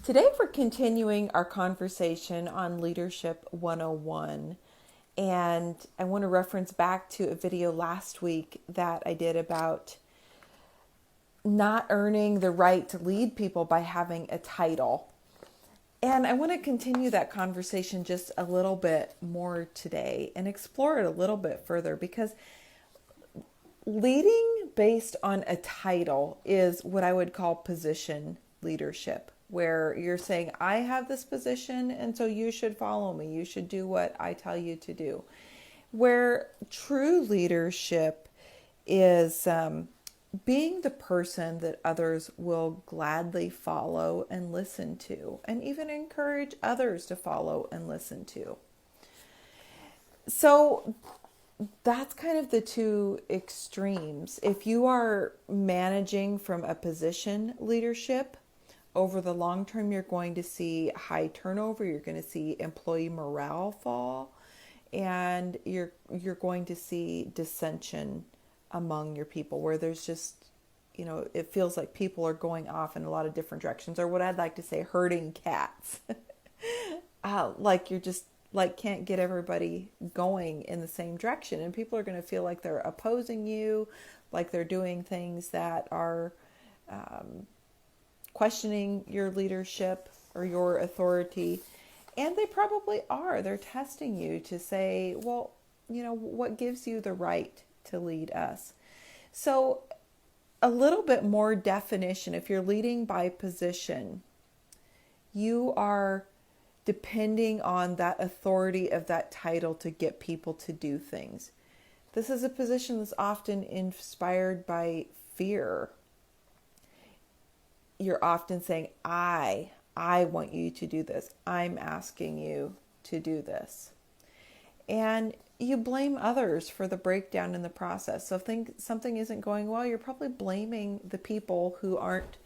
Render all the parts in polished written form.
Today we're continuing our conversation on Leadership 101, and I want to reference back to a video last week that I did about not earning the right to lead people by having a title. And I want to continue that conversation just a little bit more today and explore it a little bit further, because leading based on a title is what I would call position leadership, where you're saying, I have this position, and so you should follow me. You should do what I tell you to do. Where true leadership is being the person that others will gladly follow and listen to, and even encourage others to follow and listen to. So that's kind of the two extremes. If you are managing from a position leadership, over the long term, you're going to see high turnover, you're going to see employee morale fall, and you're going to see dissension among your people, where there's just, it feels like people are going off in a lot of different directions, or what I'd like to say, herding cats. Like you're just can't get everybody going in the same direction, and people are going to feel like they're opposing you, like they're doing things that are questioning your leadership or your authority. And they probably are. They're testing you to say, well, what gives you the right to lead us? So a little bit more definition. If you're leading by position, you are depending on that authority of that title to get people to do things. This is a position that's often inspired by fear. You're often saying, I want you to do this. I'm asking you to do this. And you blame others for the breakdown in the process. So if something isn't going well, you're probably blaming the people who aren't,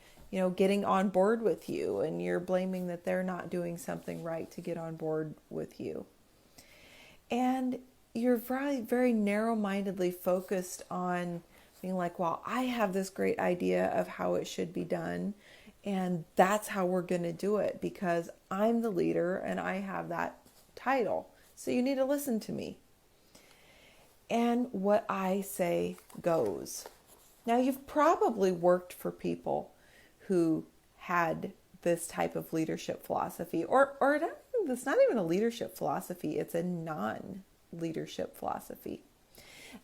getting on board with you. And you're blaming that they're not doing something right to get on board with you. And you're very, very narrow-mindedly focused on being like, well, I have this great idea of how it should be done, and that's how we're going to do it because I'm the leader and I have that title. So you need to listen to me. And what I say goes. Now, you've probably worked for people who had this type of leadership philosophy, or it's not even a leadership philosophy, it's a non-leadership philosophy.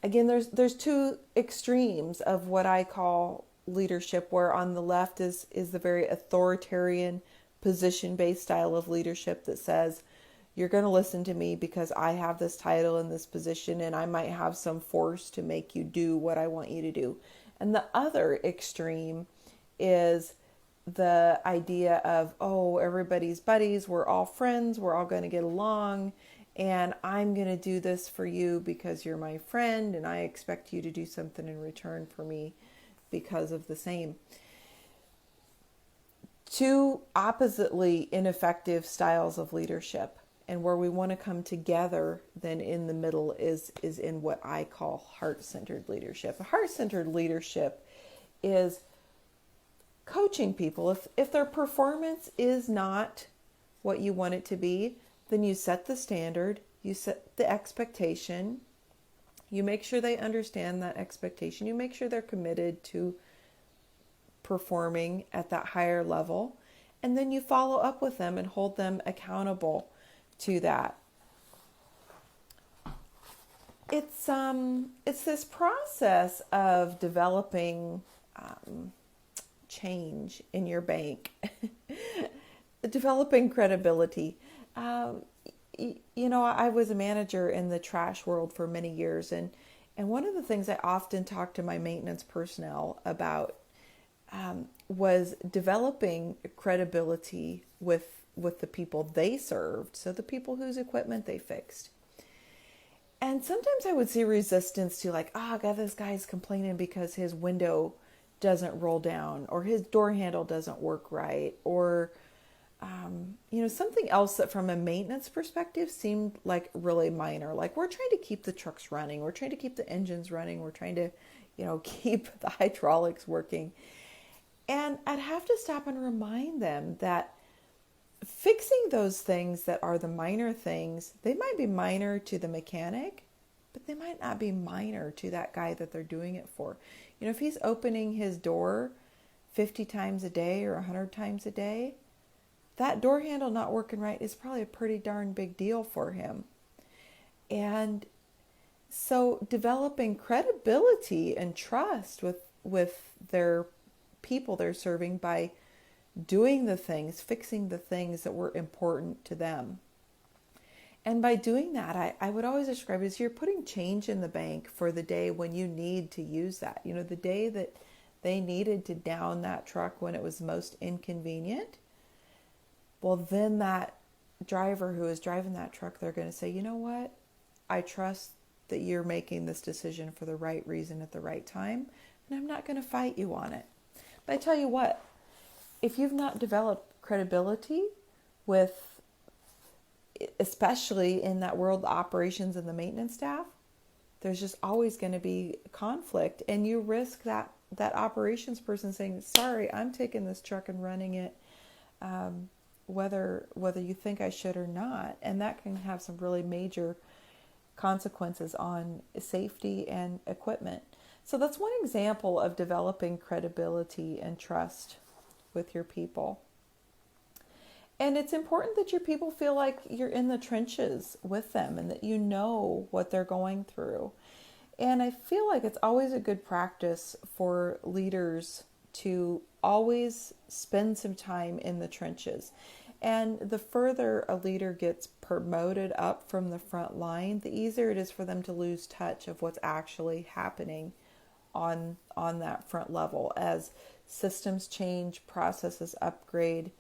Again, there's two extremes of what I call leadership, where on the left is the very authoritarian position-based style of leadership that says, you're going to listen to me because I have this title and this position, and I might have some force to make you do what I want you to do. And the other extreme is the idea of, everybody's buddies, we're all friends, we're all going to get along, and I'm going to do this for you because you're my friend, and I expect you to do something in return for me because of the same. Two oppositely ineffective styles of leadership, and where we want to come together then in the middle is in what I call heart-centered leadership. Heart-centered leadership is coaching people. If their performance is not what you want it to be, then you set the standard, you set the expectation, you make sure they understand that expectation, you make sure they're committed to performing at that higher level, and then you follow up with them and hold them accountable to that. It's this process of developing change in your bank, developing credibility. I was a manager in the trash world for many years, and one of the things I often talk to my maintenance personnel about was developing credibility with the people they served, so the people whose equipment they fixed. And sometimes I would see resistance to God, this guy's complaining because his window doesn't roll down, or his door handle doesn't work right, or something else that from a maintenance perspective seemed like really minor. Like, we're trying to keep the trucks running, we're trying to keep the engines running, we're trying to, keep the hydraulics working. And I'd have to stop and remind them that fixing those things that are the minor things, they might be minor to the mechanic, but they might not be minor to that guy that they're doing it for. If he's opening his door 50 times a day or 100 times a day, that door handle not working right is probably a pretty darn big deal for him. And so developing credibility and trust with their people they're serving by doing the things, fixing the things that were important to them. And by doing that, I would always describe it as you're putting change in the bank for the day when you need to use that. The day that they needed to down that truck when it was most inconvenient. Well, then that driver who is driving that truck, they're going to say, you know what? I trust that you're making this decision for the right reason at the right time, and I'm not going to fight you on it. But I tell you what, if you've not developed credibility with, especially in that world, the operations and the maintenance staff, there's just always going to be conflict, and you risk that operations person saying, sorry, I'm taking this truck and running it, whether you think I should or not. And that can have some really major consequences on safety and equipment. So that's one example of developing credibility and trust with your people. And it's important that your people feel like you're in the trenches with them and that you know what they're going through. And I feel like it's always a good practice for leaders to always spend some time in the trenches. And the further a leader gets promoted up from the front line, the easier it is for them to lose touch of what's actually happening on that front level as systems change, processes upgrade,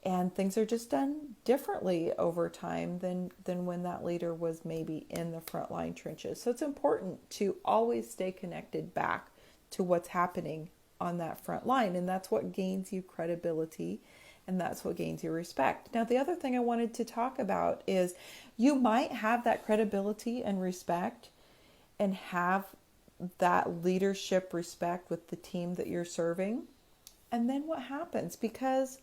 and things are just done differently over time than when that leader was maybe in the frontline trenches. So it's important to always stay connected back to what's happening on that front line. And that's what gains you credibility, and that's what gains you respect. Now, the other thing I wanted to talk about is you might have that credibility and respect and have that leadership respect with the team that you're serving. And then what happens? Because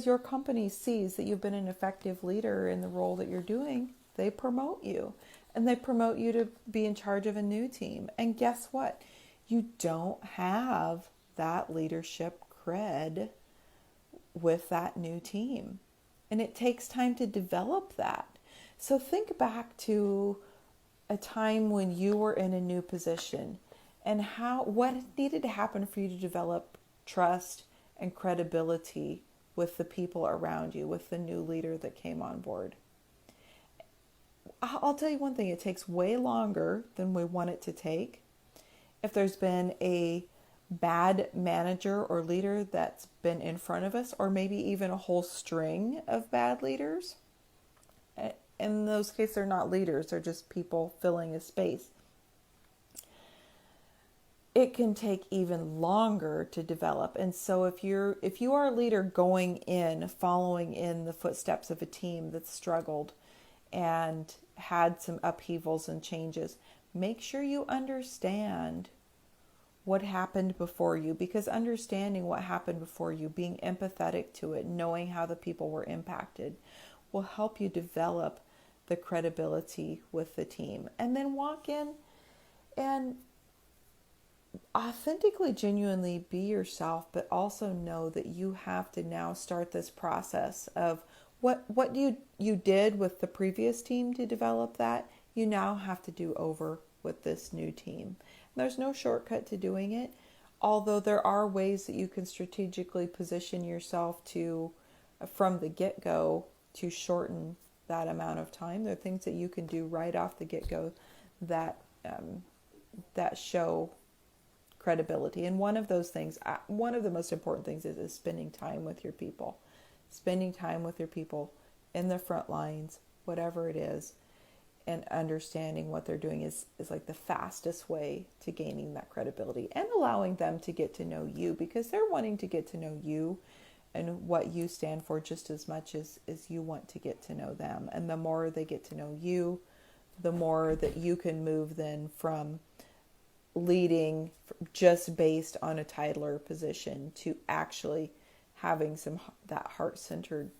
your company sees that you've been an effective leader in the role that you're doing, they promote you. And they promote you to be in charge of a new team. And guess what? You don't have that leadership cred with that new team. And it takes time to develop that. So think back to a time when you were in a new position and what needed to happen for you to develop trust and credibility with the people around you, with the new leader that came on board. I'll tell you one thing, it takes way longer than we want it to take. If there's been a bad manager or leader that's been in front of us, or maybe even a whole string of bad leaders, in those cases they're not leaders, they're just people filling a space. It can take even longer to develop. And so if you are a leader going in, following in the footsteps of a team that's struggled and had some upheavals and changes, make sure you understand what happened before you, because understanding what happened before you, being empathetic to it, knowing how the people were impacted, will help you develop the credibility with the team. And then walk in and authentically, genuinely be yourself, but also know that you have to now start this process of what you did with the previous team to develop that, you now have to do over with this new team. There's no shortcut to doing it, although there are ways that you can strategically position yourself to, from the get-go, to shorten that amount of time. There are things that you can do right off the get-go that show credibility. And one of those things, one of the most important things is spending time with your people. Spending time with your people in the front lines, whatever it is, and understanding what they're doing is like the fastest way to gaining that credibility, and allowing them to get to know you, because they're wanting to get to know you and what you stand for just as much as you want to get to know them. And the more they get to know you, the more that you can move then from leading just based on a title or position to actually having that heart-centered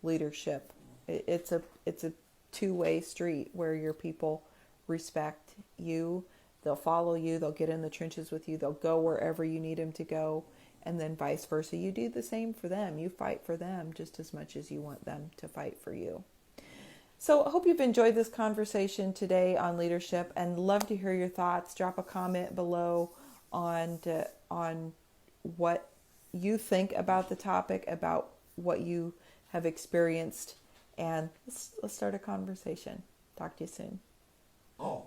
leadership. It's a two-way street where your people respect you, they'll follow you, they'll get in the trenches with you, they'll go wherever you need them to go, and then vice versa. You do the same for them. You fight for them just as much as you want them to fight for you. So I hope you've enjoyed this conversation today on leadership, and love to hear your thoughts. Drop a comment below on what you think about the topic, about what you have experienced, and let's start a conversation. Talk to you soon. Oh.